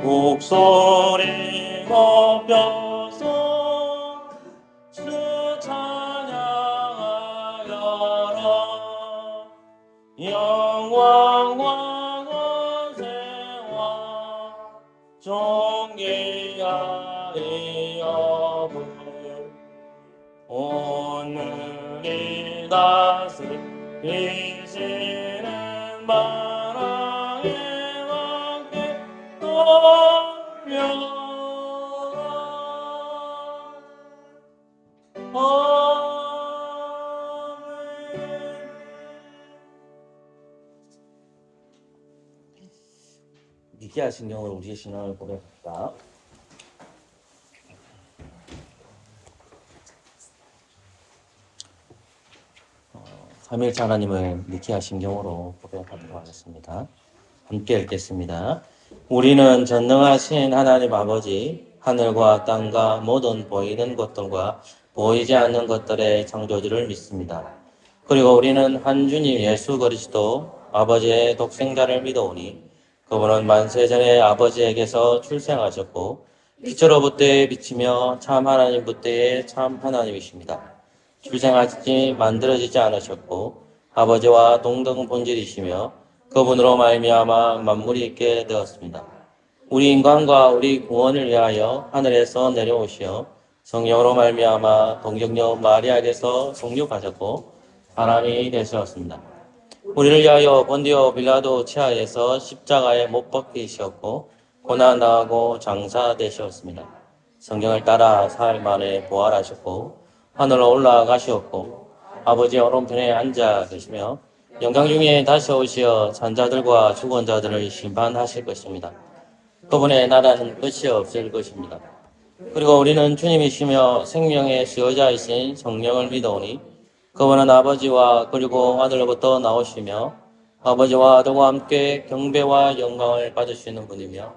목소리 높여서 주 찬양하여라. 영광과 권세와 존귀하리여. 오늘이 다스리시는 만왕의 왕께 돌려라. 니케아 신경으로 우리의 신앙을 고백합니다. 삼일째 하나님을 니케아 신경으로 고백하도록 하겠습니다. 함께 읽겠습니다. 우리는 전능하신 하나님 아버지, 하늘과 땅과 모든 보이는 것들과 보이지 않는 것들의 창조주를 믿습니다. 그리고 우리는 한 주님 예수 그리스도 아버지의 독생자를 믿어오니 그분은 만세전에 아버지에게서 출생하셨고 빛으로부터의 빛이며 참 하나님부터의 참 하나님이십니다. 출생하지 만들어지지 않으셨고 아버지와 동등 본질이시며 그분으로 말미암아 만물이 있게 되었습니다. 우리 인간과 우리 구원을 위하여 하늘에서 내려오시어 성령으로 말미암아 동정녀 마리아에게서 성육하셨고 사람이 되셨습니다. 우리를 위하여 본디오 빌라도 치하에서 십자가에 못 박히셨고 고난당하고 장사되셨습니다. 성경을 따라 사흘 만에 부활하셨고 하늘로 올라가셨고 아버지 오른편에 앉아 계시며 영광 중에 다시 오시어 산자들과 죽은 자들을 심판하실 것입니다. 그분의 나라는 끝이 없을 것입니다. 그리고 우리는 주님이시며 생명의 수요자이신 성령을 믿어오니 그분은 아버지와 그리고 아들로부터 나오시며 아버지와 아들과 함께 경배와 영광을 받으시는 분이며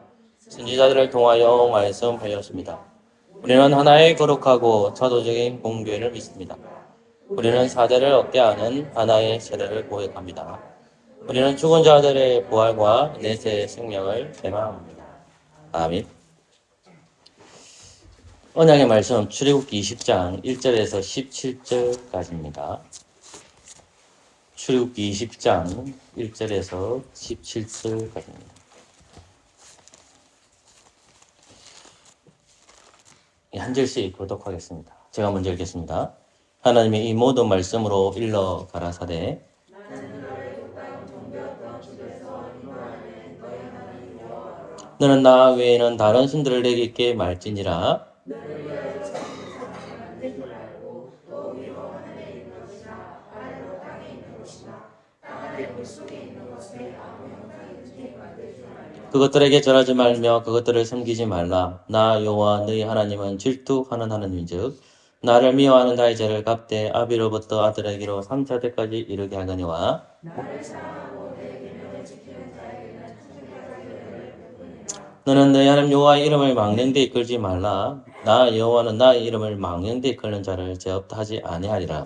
선지자들을 통하여 말씀하였습니다. 우리는 하나의 거룩하고 자도적인 공교회를 믿습니다. 우리는 사대를 얻게 하는 하나의 세대를 고백합니다. 우리는 죽은 자들의 부활과 내세의 생명을 대망합니다. 아멘. 언약의 말씀 출애굽기 20장 1절에서 17절까지입니다. 출애굽기 20장 1절에서 17절까지입니다. 한 절씩 교독하겠습니다. 제가 먼저 읽겠습니다. 하나님이 이 모든 말씀으로 일러 가라사대 너는 나 외에는 다른 신들을 내게 있게 말지니라. 그것들에게 절하지 말며 그것들을 섬기지 말라. 나 여호와 너희 하나님은 질투하는 하나님인즉 나를 미워하는 자의 죄를 갚되 아비로부터 아들에게로 3차 때까지 이르게 하거니와 너는 너희 하나님 여호와의 이름을 망령되이 이끌지 말라. 나 여호와는 나의 이름을 망령되이 이끌는 자를 죄 없다 하지 아니하리라.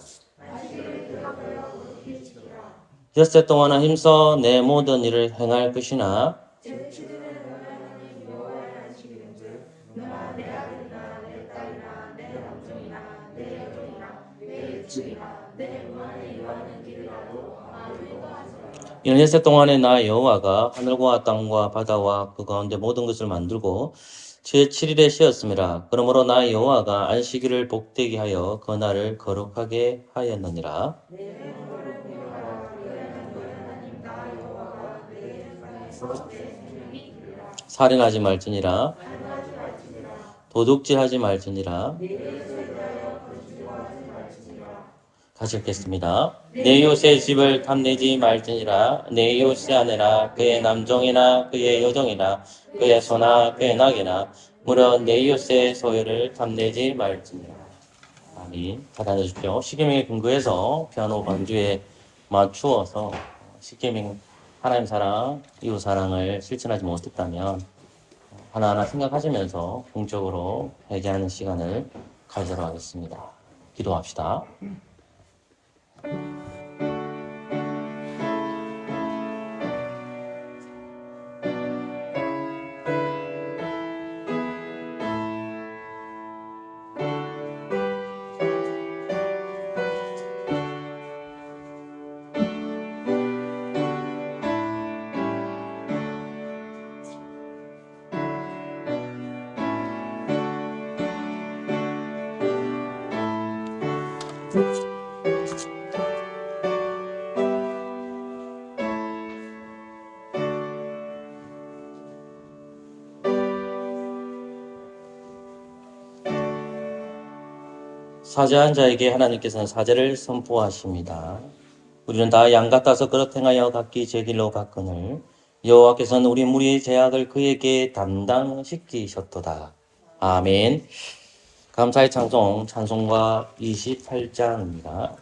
엿새 동안은 힘써 내 모든 일을 행할 것이나 이는 엿새 동안에 나 여호와가 하늘과 땅과 바다와 그 가운데 모든 것을 만들고 제7일에 쉬었음이라. 그러므로 나 여호와가 안식일을 복되게 하여 그 날을 거룩하게 하였느니라. 살인하지 말지니라. 도둑질하지 말지니라. 다시 읽겠습니다. 내 이웃의 집을 탐내지 말지니라. 내 이웃의 아내나 그의 남종이나 그의 여종이나 그의 소나 그의 낙이나 무려 내 이웃의 소유를 탐내지 말지니라. 아멘. 받아주십시오. 십계명에 근거해서 피아노 반주에 맞추어서 십계명 하나님 사랑, 이웃 사랑을 실천하지 못했다면 하나하나 생각하시면서 공적으로 회개하는 시간을 가지도록 하겠습니다. 기도합시다. 사죄한 자에게 하나님께서는 사죄를 선포하십니다. 우리는 다 양 같아서 그렇게 행하여 각기 제 길로 갔거늘 여호와께서는 우리 무리의 죄악을 그에게 담당시키셨도다. 아멘. 감사의 찬송, 찬송가 28장입니다.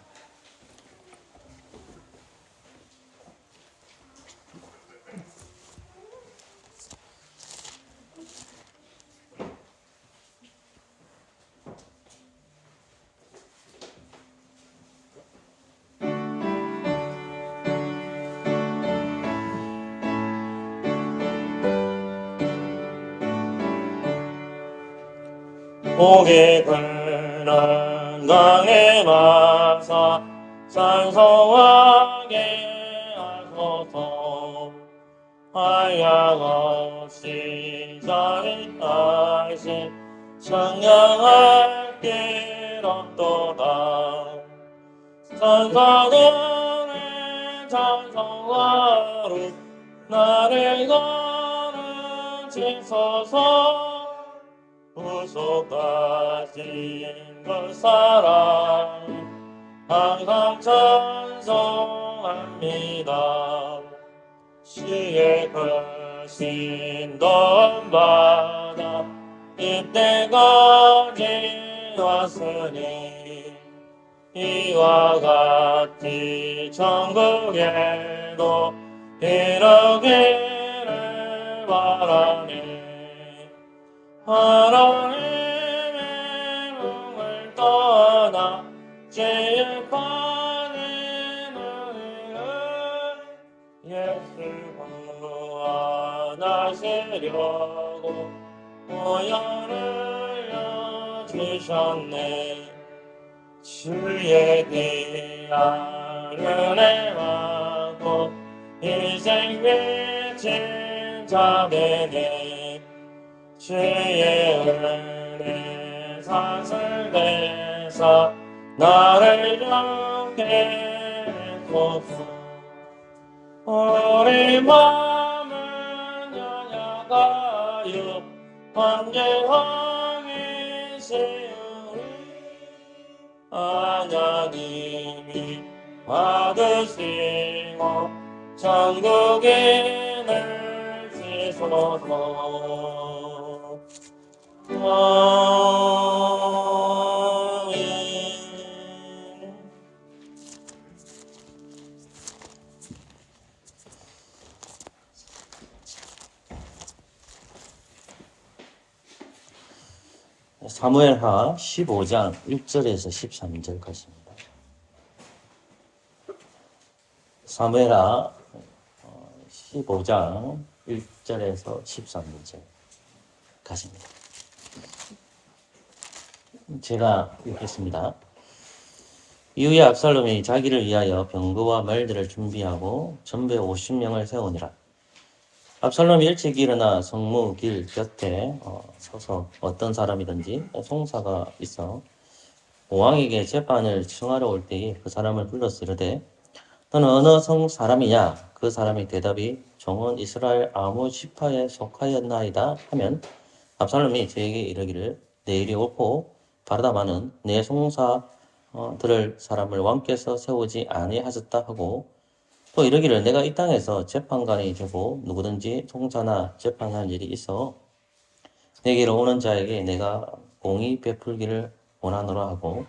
고개 끓는 강에 마사 찬송하게 하소서. 한량 없이 자비하신 청량할 길 없도다. 천사들의 찬송하루 나를 가르치소서. 구속하신 그 사랑 항상 찬송합니다. 시에 크신 돈바다 이때까지 왔으니 이와 같이 천국에도 이르기를 바라니. 하나님의 명을 떠나 죄에 빠진 우리를 예수 구원하시려고 보혈을 주셨네. 주의 귀한 은혜 받고 인생 비친 자매네. 주의 은혜 산슬대사 나를 영케 해소서. 우리 마음은 연약하여 환경하기 쉬우니 하나님이 받으시고 천국에 내시소서. 사무엘하 15장 1절에서 13절까지입니다. 사무엘하 15장 1절에서 13절까지입니다. 제가 읽겠습니다. 이후에 압살롬이 자기를 위하여 병거와 말들을 준비하고 전배 50명을 세우니라. 압살롬이 일찍 일어나 성무 길 곁에 서서 어떤 사람이든지 송사가 있어 왕에게 재판을 청하러 올 때에 그 사람을 불러서 이르되 너는 어느 성 사람이냐? 그 사람의 대답이 종은 이스라엘 아무 지파에 속하였나이다 하면 압살롬이 저에게 이르기를 내 일이 옳고 바르다마는 내 송사 들을 사람을 왕께서 세우지 아니하셨다 하고 또 이르기를 내가 이 땅에서 재판관이 되고 누구든지 송사나 재판할 일이 있어 내게로 오는 자에게 내가 공의 베풀기를 원하노라 하고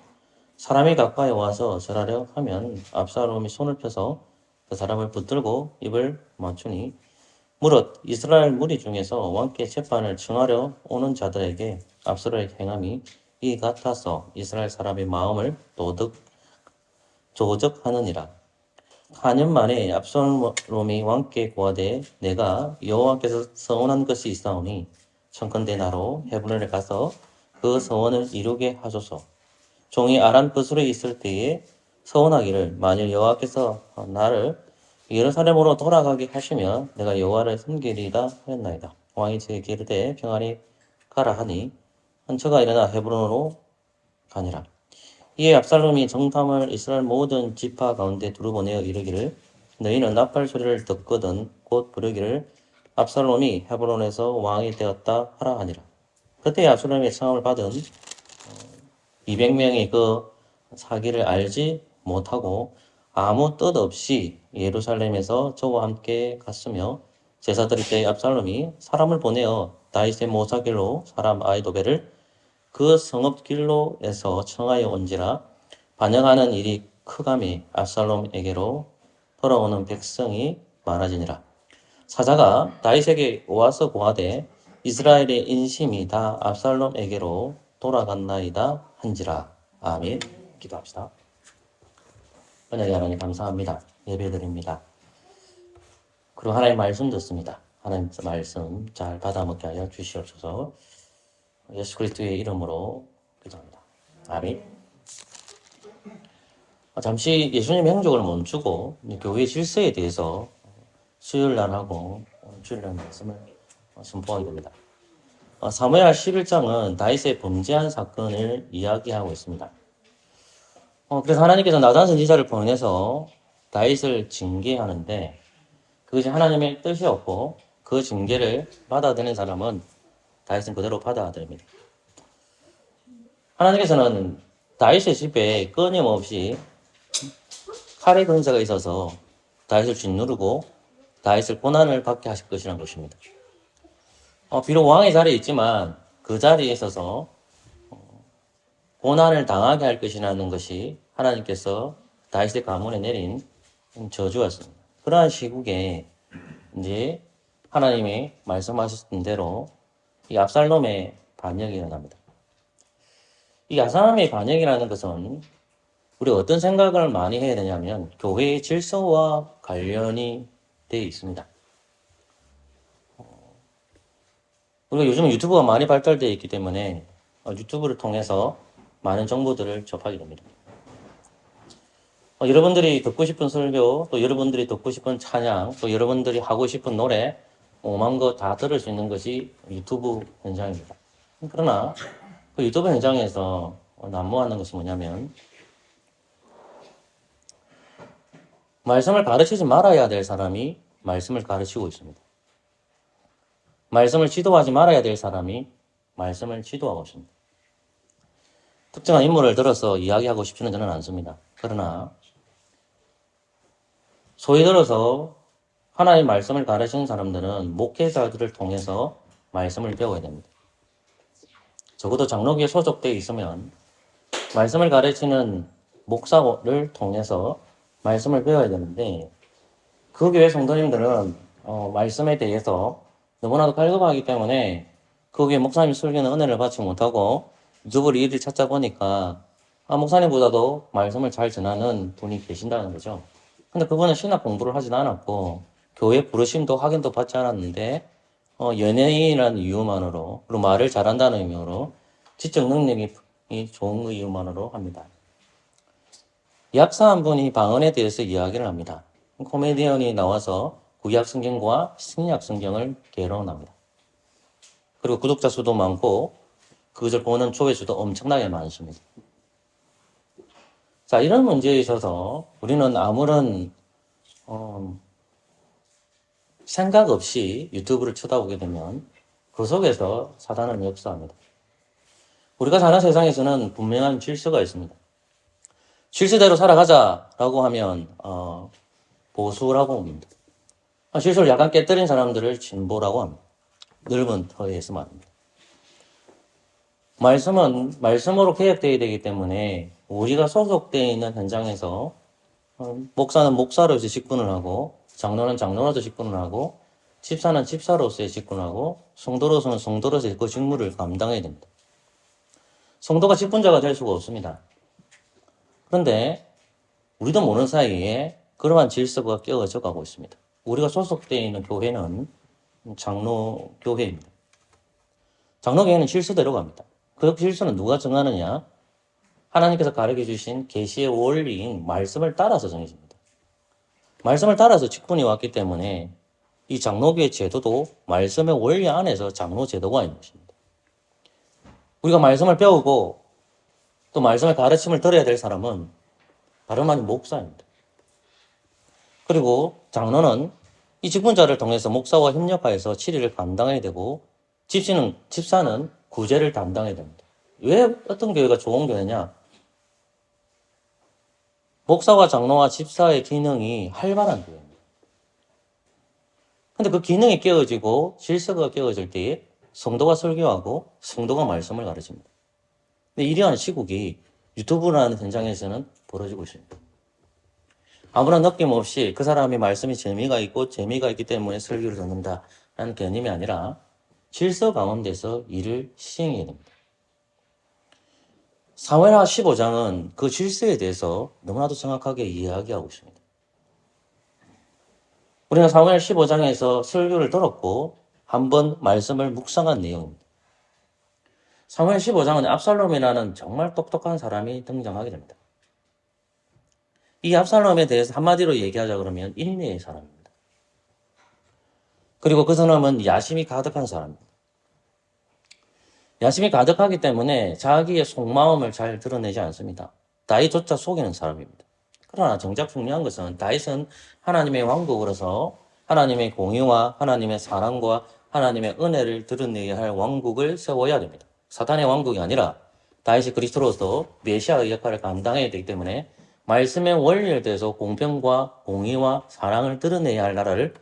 사람이 가까이 와서 절하려 하면 압살롬이 손을 펴서 그 사람을 붙들고 입을 맞추니 무릇 이스라엘 무리 중에서 왕께 재판을 청하려 오는 자들에게 압살롬의 행함이 이 같아서 이스라엘 사람의 마음을 조적하느니라. 4년 만에 압살롬이 왕께 고하되 내가 여호와께서 서원한 것이 있사오니 청컨대 나로 헤브론에 가서 그 서원을 이루게 하소서. 종이 아란 붓으로 있을 때에 서원하기를 만일 여호와께서 나를 예루살렘으로 돌아가게 하시면 내가 여호와를 섬기리이다 하였나이다. 왕이 저에게 이르되 평안히 가라 하니 한처가 일어나 헤브론으로 가니라. 이에 압살롬이 정탐을 이스라엘 모든 지파 가운데 두루보내어 이르기를 너희는 나팔 소리를 듣거든 곧 부르기를 압살롬이 헤브론에서 왕이 되었다 하라 하니라. 그때 압살롬의 청함을 받은 200명이 그 사기를 알지 못하고 아무 뜻 없이 예루살렘에서 저와 함께 갔으며 제사 드릴 때 압살롬이 사람을 보내어 다윗의 모사길로 사람 아이도베를 그 성읍길로에서 청하여 온지라 반영하는 일이 크감이 압살롬에게로 돌아오는 백성이 많아지니라. 사자가 다윗에게 와서 고하되 이스라엘의 인심이 다 압살롬에게로 돌아갔나이다 한지라. 아멘. 기도합시다. 언약의 하나님 감사합니다. 예배드립니다. 그리고 하나님 말씀 듣습니다. 하나님 말씀 잘 받아먹게 하여 주시옵소서. 예수 그리스도의 이름으로 기도합니다. 아멘. 잠시 예수님의 행적을 멈추고 교회 질서에 대해서 수요일날 하고 주일날 말씀을 선포하게 됩니다. 사무엘 11장은 다윗의 범죄한 사건을 이야기하고 있습니다. 그래서 하나님께서 나단 선지자를 보내서 다윗을 징계하는데 그것이 하나님의 뜻이었고 그 징계를 받아들이는 사람은 다윗은 그대로 받아들입니다. 하나님께서는 다윗의 집에 끊임없이 칼의 근사가 있어서 다윗을 짓누르고 다윗을 고난을 받게 하실 것이라는 것입니다. 비록 왕의 자리에 있지만 그 자리에 있어서 고난을 당하게 할 것이라는 것이 하나님께서 다윗의 가문에 내린 저주였습니다. 그러한 시국에 이제 하나님이 말씀하셨던 대로 이 압살롬의 반역이 일어납니다. 이 압살롬의 반역이라는 것은 우리가 어떤 생각을 많이 해야 되냐면 교회의 질서와 관련이 되어 있습니다. 우리가 요즘 유튜브가 많이 발달되어 있기 때문에 유튜브를 통해서 많은 정보들을 접하게 됩니다. 여러분들이 듣고 싶은 설교, 또 여러분들이 듣고 싶은 찬양, 또 여러분들이 하고 싶은 노래, 오만 거 다 들을 수 있는 것이 유튜브 현장입니다. 그러나 그 유튜브 현장에서 난무하는 것이 뭐냐면 말씀을 가르치지 말아야 될 사람이 말씀을 가르치고 있습니다. 말씀을 지도하지 말아야 될 사람이 말씀을 지도하고 있습니다. 특정한 인물을 들어서 이야기하고 싶지는 저는 않습니다. 그러나 소위 들어서 하나님의 말씀을 가르치는 사람들은 목회자들을 통해서 말씀을 배워야 됩니다. 적어도 장로교에 소속되어 있으면 말씀을 가르치는 목사를 통해서 말씀을 배워야 되는데 그 교회 성도님들은 말씀에 대해서 너무나도 갈급하기 때문에 그 교회 목사님 설교는 은혜를 받지 못하고 유튜브를 일일 찾다 보니까 목사님보다도 말씀을 잘 전하는 분이 계신다는 거죠. 근데 그분은 신학 공부를 하진 않았고 교회 부르심도 확인도 받지 않았는데 연예인이라는 이유만으로 그리고 말을 잘한다는 의미로 지적 능력이 좋은 이유만으로 합니다. 약사 한 분이 방언에 대해서 이야기를 합니다. 코미디언이 나와서 구약 성경과 신약 성경을 개론합니다. 그리고 구독자 수도 많고 그것을 보는 조회수도 엄청나게 많습니다. 자, 이런 문제에 있어서 우리는 아무런 생각 없이 유튜브를 쳐다보게 되면 그 속에서 사단은 역사합니다. 우리가 사는 세상에서는 분명한 질서가 있습니다. 질서대로 살아가자라고 하면 보수라고 합니다. 질서를 약간 깨뜨린 사람들을 진보라고 합니다. 넓은 터에서 말입니다. 말씀은 말씀으로 개혁되어야 되기 때문에 우리가 소속되어 있는 현장에서 목사는 목사로서 직분을 하고 장로는 장로로서 직분을 하고 집사는 집사로서의 직분을 하고 성도로서는 성도로서의 그 직무를 감당해야 됩니다. 성도가 직분자가 될 수가 없습니다. 그런데 우리도 모르는 사이에 그러한 질서가 깨어져 가고 있습니다. 우리가 소속되어 있는 교회는 장로교회입니다. 장로교회는 질서대로 갑니다. 그 질서는 누가 정하느냐? 하나님께서 가르쳐 주신 계시의 원리인 말씀을 따라서 정해집니다. 말씀을 따라서 직분이 왔기 때문에 이 장로교의 제도도 말씀의 원리 안에서 장로 제도가 있는 것입니다. 우리가 말씀을 배우고 또 말씀의 가르침을 들어야 될 사람은 다름 아닌 목사입니다. 그리고 장로는 이 직분자를 통해서 목사와 협력하여서 치리를 감당해야 되고 집사는 구제를 담당해야 됩니다. 왜 어떤 교회가 좋은 교회냐? 목사와 장로와 집사의 기능이 활발한 교회입니다. 근데 그 기능이 깨어지고 질서가 깨어질 때에 성도가 설교하고 성도가 말씀을 가르칩니다. 근데 이러한 시국이 유튜브라는 현장에서는 벌어지고 있습니다. 아무런 느낌 없이 그 사람이 말씀이 재미가 있기 때문에 설교를 듣는다라는 개념이 아니라 질서 가운데서 일을 시행해야 됩니다. 사무엘하 15장은 그 질서에 대해서 너무나도 정확하게 이야기하고 있습니다. 우리가 사무엘 15장에서 설교를 들었고 한번 말씀을 묵상한 내용입니다. 사무엘 15장은 압살롬이라는 정말 똑똑한 사람이 등장하게 됩니다. 이 압살롬에 대해서 한마디로 얘기하자 그러면 인내의 사람입니다. 그리고 그 사람은 야심이 가득한 사람입니다. 야심이 가득하기 때문에 자기의 속마음을 잘 드러내지 않습니다. 다윗조차 속이는 사람입니다. 그러나 정작 중요한 것은 다윗은 하나님의 왕국으로서 하나님의 공의와 하나님의 사랑과 하나님의 은혜를 드러내야 할 왕국을 세워야 됩니다. 사탄의 왕국이 아니라 다윗이 그리스도로서 메시아의 역할을 감당해야 되기 때문에 말씀의 원리에 대해서 공평과 공의와 사랑을 드러내야 할 나라를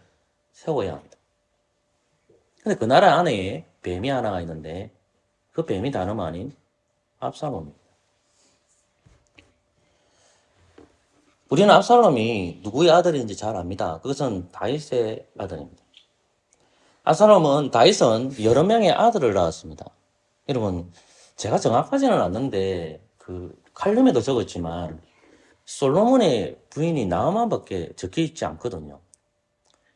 세워야 합니다. 근데 그 나라 안에 뱀이 하나가 있는데 그 뱀이 다름 아닌 압살롬입니다. 우리는 압살롬이 누구의 아들인지 잘 압니다. 그것은 다윗의 아들입니다. 다윗은 여러 명의 아들을 낳았습니다. 여러분, 제가 정확하지는 않는데 그 칼럼에도 적었지만 솔로몬의 부인이 나아만밖에 적혀 있지 않거든요.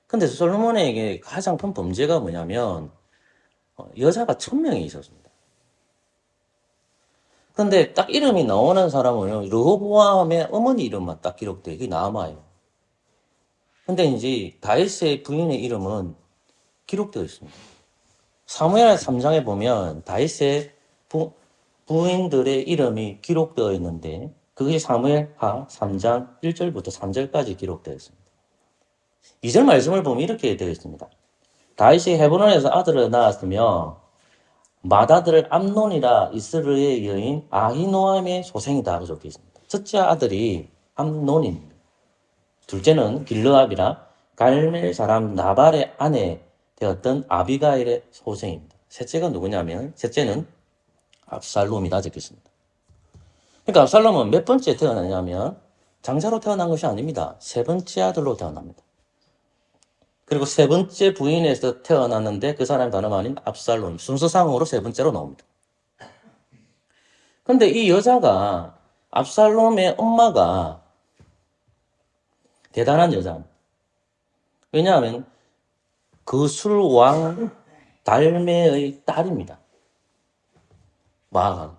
근데 솔로몬에게 가장 큰 범죄가 뭐냐면 여자가 1000명이 있었습니다. 근데 딱 이름이 나오는 사람은 르호보암의 어머니 이름만 딱 기록돼 그게 남아요. 근데 이제 다윗의 부인의 이름은 기록되어 있습니다. 사무엘 3장에 보면 다윗의 부인들의 이름이 기록되어 있는데 그게 사무엘하 3장 1절부터 3절까지 기록되어 있습니다. 2절 말씀을 보면 이렇게 되어 있습니다. 다윗이 헤브론에서 아들을 낳았으며 맏아들 암논이라 이스라엘의 여인 아히노암의 소생이다 적혀 있습니다. 첫째 아들이 암논입니다. 둘째는 길르압이라 갈멜 사람 나발의 아내 되었던 아비가일의 소생입니다. 셋째는 압살롬이다 적혀 있습니다. 그러니까 압살롬은 몇 번째 태어나냐면 장자로 태어난 것이 아닙니다. 세 번째 아들로 태어납니다. 그리고 세 번째 부인에서 태어났는데 그 사람이 다름 아닌 압살롬, 순서상으로 세 번째로 나옵니다. 근데 이 여자가 압살롬의 엄마가 대단한 여자입니다. 왜냐하면 그술왕 달메의 딸입니다. 마아가.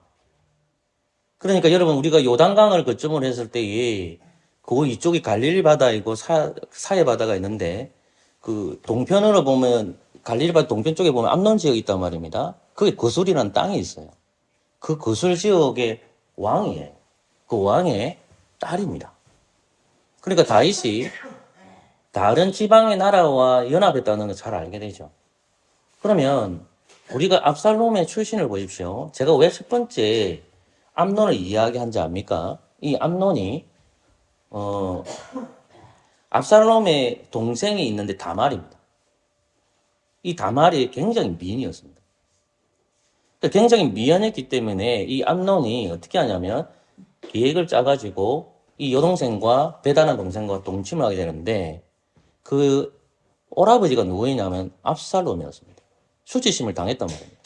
그러니까 여러분 우리가 요단강을 거점으로 했을 때에 그 이쪽이 갈릴리 바다이고 사해 바다가 있는데 그 동편으로 보면 갈릴리 바다 동편 쪽에 보면 암논 지역이 있단 말입니다. 그게 거술이라는 땅이 있어요. 그 거술 지역의 왕이에요. 그 왕의 딸입니다. 그러니까 다윗이 다른 지방의 나라와 연합했다는 걸 잘 알게 되죠. 그러면 우리가 압살롬의 출신을 보십시오. 제가 왜 첫 번째 암논을 이야기한지 압니까? 이 암논이 압살롬의 동생이 있는데 다말입니다. 이 다말이 굉장히 미인이었습니다. 굉장히 미연했기 때문에 이 암논이 어떻게 하냐면 계획을 짜가지고 이 여동생과 배단한 동생과 동침을 하게 되는데 그 오라버지가 누구였냐면 압살롬이었습니다. 수치심을 당했단 말입니다.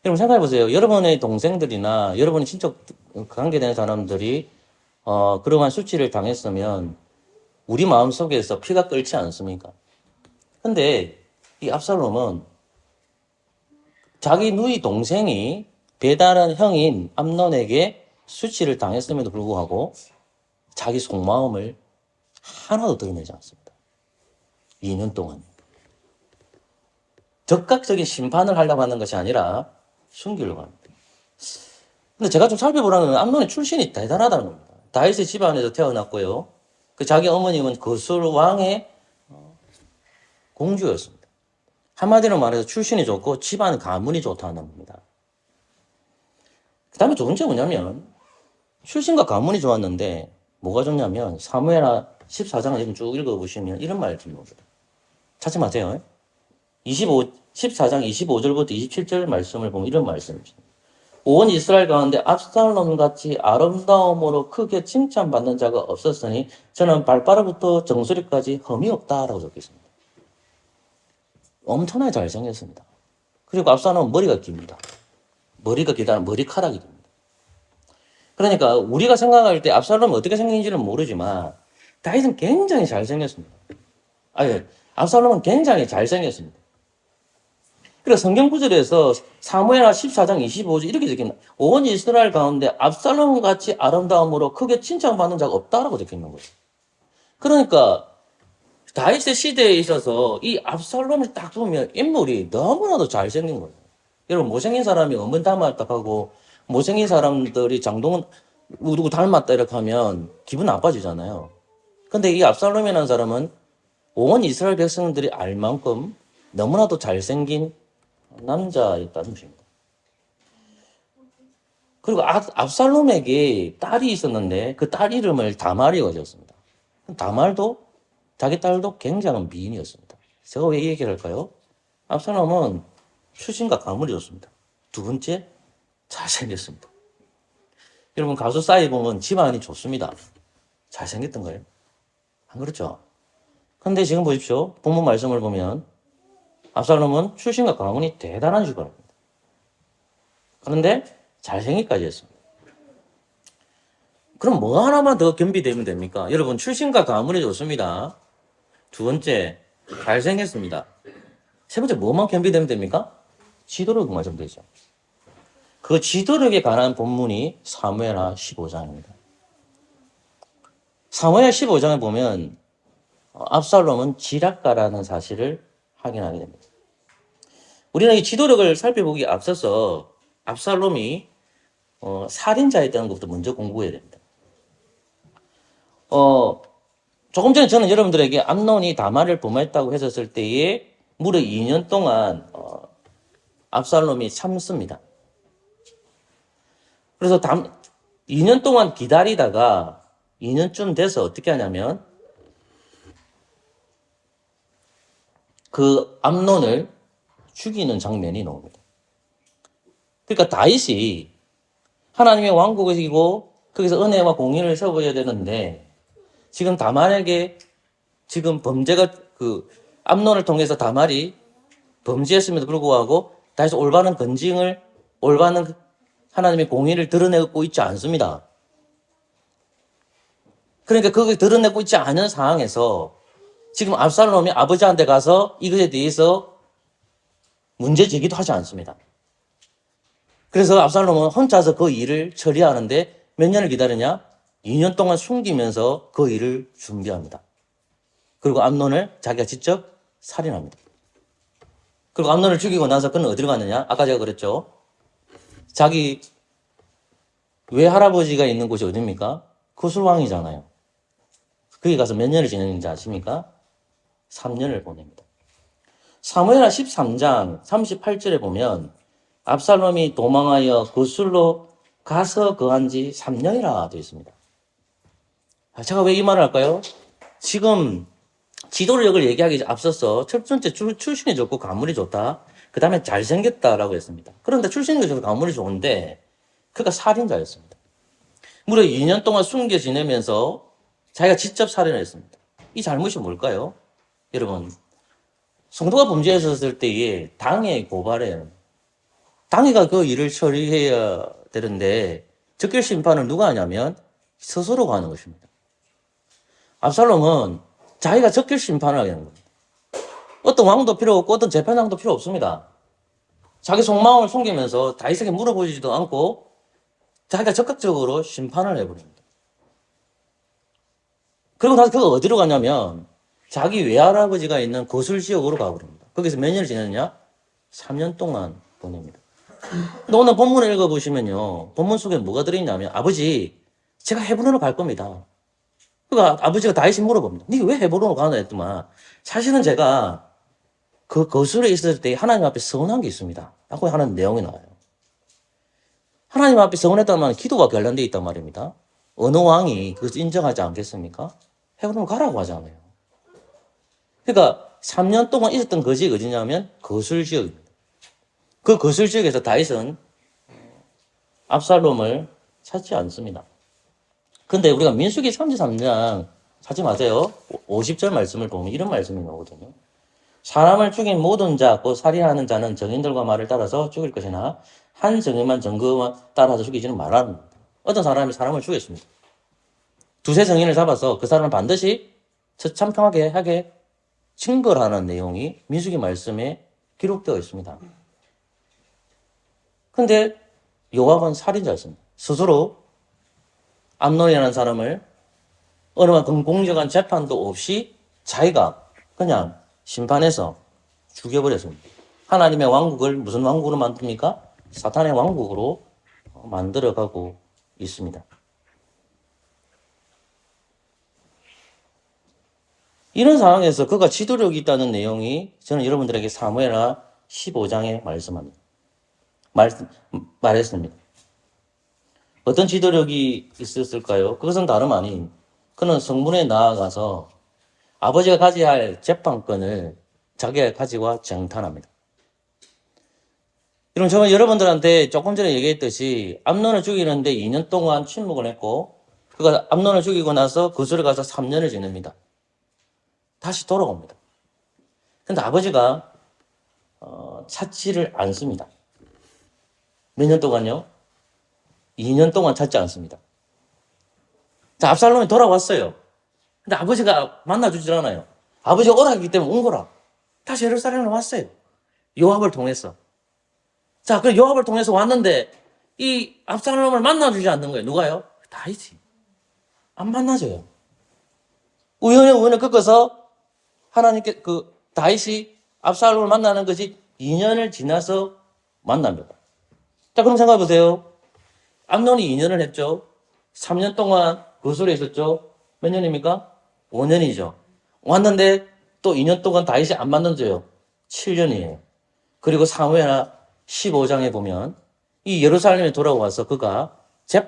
여러분 생각해보세요. 여러분의 동생들이나 여러분의 친척 관계되는 사람들이 그러한 수치를 당했으면 우리 마음속에서 피가 끓지 않습니까? 근데 이 압살롬은 자기 누이 동생이 배다른 형인 암논에게 수치를 당했음에도 불구하고 자기 속마음을 하나도 드러내지 않습니다. 2년 동안. 적극적인 심판을 하려고 하는 것이 아니라 숨기려고 합니다. 근데 제가 좀 살펴보라는 암논의 출신이 대단하다는 겁니다. 다윗의 집안에서 태어났고요. 그 자기 어머님은 거술 왕의 공주였습니다. 한마디로 말해서 출신이 좋고 집안 가문이 좋다는 겁니다. 그 다음에 두 번째 뭐냐면 출신과 가문이 좋았는데 뭐가 좋냐면 사무엘하 14장을 쭉 읽어보시면 이런 말씀이 옵니다. 찾지 마세요. 14장 25절부터 27절 말씀을 보면 이런 말씀입니다. 온 이스라엘 가운데 압살롬 같이 아름다움으로 크게 칭찬받는 자가 없었으니 저는 발바닥부터 정수리까지 흠이 없다라고 적혀 있습니다. 엄청나게 잘생겼습니다. 그리고 압살롬은 머리가 깁니다. 머리가 기다는 머리카락이 깁니다. 그러니까 우리가 생각할 때 압살롬이 어떻게 생긴지는 모르지만 다윗은 굉장히 잘생겼습니다. 아니, 압살롬은 굉장히 잘생겼습니다. 그래서 성경 구절에서 사무엘하 14장 25절 이렇게 적혀있나 온 이스라엘 가운데 압살롬 같이 아름다움으로 크게 칭찬받는 자가 없다라고 적혀있는 거예요. 그러니까 다윗의 시대에 있어서 이 압살롬을 딱 보면 인물이 너무나도 잘생긴 거예요. 여러분 못생긴 사람이 어문 닮았다 하고 못생긴 사람들이 장동은 누구 닮았다 이렇게 하면 기분 나빠지잖아요. 근데 이 압살롬이라는 사람은 온 이스라엘 백성들이 알 만큼 너무나도 잘생긴 남자였다는 것입니다. 그리고 압살롬에게 딸이 있었는데 그 딸 이름을 다말이라고 지었습니다. 다말도 자기 딸도 굉장한 미인이었습니다. 제가 왜 이 얘기를 할까요? 압살롬은 출신과 가문이 좋습니다. 두 번째, 잘생겼습니다. 여러분 가수 싸이 보면 집안이 좋습니다. 잘생겼던 거예요. 안 그렇죠? 근데 지금 보십시오. 본문 말씀을 보면 압살롬은 출신과 가문이 대단한 집안입니다. 그런데 잘생기까지 했습니다. 그럼 뭐 하나만 더 겸비되면 됩니까? 여러분 출신과 가문이 좋습니다. 두 번째, 잘생겼습니다. 세 번째, 뭐만 겸비되면 됩니까? 지도력만 좀 되죠. 그 지도력에 관한 본문이 사무엘하 15장입니다. 사무엘하 15장에 보면 압살롬은 지략가라는 사실을 확인하게 됩니다. 우리는 이 지도력을 살펴보기 앞서서 압살롬이 살인자였다는 것부터 먼저 공부해야 됩니다. 조금 전에 저는 여러분들에게 암논이 다말을 범했다고 했었을 때에 무려 2년 동안 압살롬이 참습니다. 그래서 2년 동안 기다리다가 2년쯤 돼서 어떻게 하냐면 그 암논을 죽이는 장면이 나옵니다. 그러니까 다윗이 하나님의 왕국이고 거기서 은혜와 공의를 세워야 되는데 지금 다말에게 지금 범죄가 암논을 통해서 다말이 범죄했음에도 불구하고 다시 올바른 건징을 올바른 하나님의 공의를 드러내고 있지 않습니다. 그러니까 그걸 드러내고 있지 않은 상황에서 지금 압살롬이 아버지한테 가서 이것에 대해서 문제 제기도 하지 않습니다. 그래서 압살롬은 혼자서 그 일을 처리하는데 몇 년을 기다리냐? 2년 동안 숨기면서 그 일을 준비합니다. 그리고 암논을 자기가 직접 살인합니다. 그리고 암논을 죽이고 나서 그는 어디로 갔느냐? 아까 제가 그랬죠. 자기 외할아버지가 있는 곳이 어디입니까? 구술왕이잖아요. 거기 가서 몇 년을 지냈는지 아십니까? 3년을 보냅니다. 사무엘하 13장 38절에 보면 압살롬이 도망하여 구술로 가서 거한 지 3년이라 되어 있습니다. 제가 왜 이 말을 할까요? 지금 지도력을 얘기하기 앞서서 첫 번째 출신이 좋고 가문이 좋다. 그 다음에 잘생겼다라고 했습니다. 그런데 출신이 좋고 가문이 좋은데 그가 살인자였습니다. 무려 2년 동안 숨겨 지내면서 자기가 직접 살인을 했습니다. 이 잘못이 뭘까요? 여러분, 성도가 범죄했었을 때에 당에 고발해요. 당회가 그 일을 처리해야 되는데 적결 심판을 누가 하냐면 스스로가 하는 것입니다. 압살롬은 자기가 적결 심판을 하게 하는 겁니다. 어떤 왕도 필요 없고 어떤 재판장도 필요 없습니다. 자기 속마음을 숨기면서 다윗에게 물어보지도 않고 자기가 적극적으로 심판을 해버립니다. 그리고 나서 그가 어디로 가냐면 자기 외할아버지가 있는 거술 지역으로 가버립니다. 거기서 몇 년을 지냈냐? 3년 동안 보냅니다. 근데 오늘 본문을 읽어보시면요. 본문 속에 뭐가 들어있냐면 아버지 제가 헤브론으로 갈 겁니다. 그러니까 아버지가 다윗이 물어봅니다. 네가 왜 헤브론으로 가나 했더만 사실은 제가 그 거술에 있을 때 하나님 앞에 서운한 게 있습니다. 라고 하는 내용이 나와요. 하나님 앞에 서원했다면 기도가 결란되어 있단 말입니다. 어느 왕이 그것을 인정하지 않겠습니까? 헤브론으로 가라고 하잖아요. 그러니까 3년 동안 있었던 그 지역이 어디냐면 거술 지역입니다. 그 거술 지역에서 다윗은 압살롬을 찾지 않습니다. 근데 우리가 민수기 33장 찾지 마세요. 50절 말씀을 보면 이런 말씀이 나오거든요. 사람을 죽인 모든 자, 곧 살인하는 자는 정인들과 말을 따라서 죽일 것이나 한 정인만 증거만 따라서 죽이지는 말라는 겁니다. 어떤 사람이 사람을 죽였습니다. 두세 정인을 잡아서 그 사람을 반드시 처참하게 하게 징벌하는 내용이 민수기 말씀에 기록되어 있습니다. 근데 요압은 살인자였습니다. 스스로 암논이라는 사람을 어느 만큼 공정한 재판도 없이 자기가 그냥 심판해서 죽여버렸습니다. 하나님의 왕국을 무슨 왕국으로 만듭니까? 사탄의 왕국으로 만들어가고 있습니다. 이런 상황에서 그가 지도력이 있다는 내용이 저는 여러분들에게 사무엘하 15장에 말했습니다. 어떤 지도력이 있었을까요? 그것은 다름 아닌 그는 성문에 나아가서 아버지가 가져야 할 재판권을 자기가 가지고 정탄합니다. 여러분, 저는 여러분들한테 조금 전에 얘기했듯이 암논을 죽이는데 2년 동안 침묵을 했고 그가 암논을 죽이고 나서 거술에 가서 3년을 지냅니다. 다시 돌아옵니다. 근데 아버지가 찾지를 않습니다. 몇 년 동안요? 2년 동안 찾지 않습니다. 자, 압살롬이 돌아왔어요. 근데 아버지가 만나주질 않아요. 아버지가 오라 했기 때문에 온 거라. 다시 예루살렘으로 왔어요. 요압을 통해서. 자, 그 요압을 통해서 왔는데 이 압살롬을 만나주지 않는 거예요. 누가요? 다윗이. 안 만나줘요. 우연에 꺾어서 하나님께 다윗이 압살롬을 만나는 것이 2년을 지나서 만납니다. 자, 그럼 생각해 보세요. 암논이 2년을 했죠. 3년 동안 거술에 있었죠. 몇 년입니까? 5년이죠. 왔는데 또 2년 동안 다윗이 안 만나줘요. 7년이에요. 그리고 사무엘하 15장에 보면 이 예루살렘에 돌아와서 그가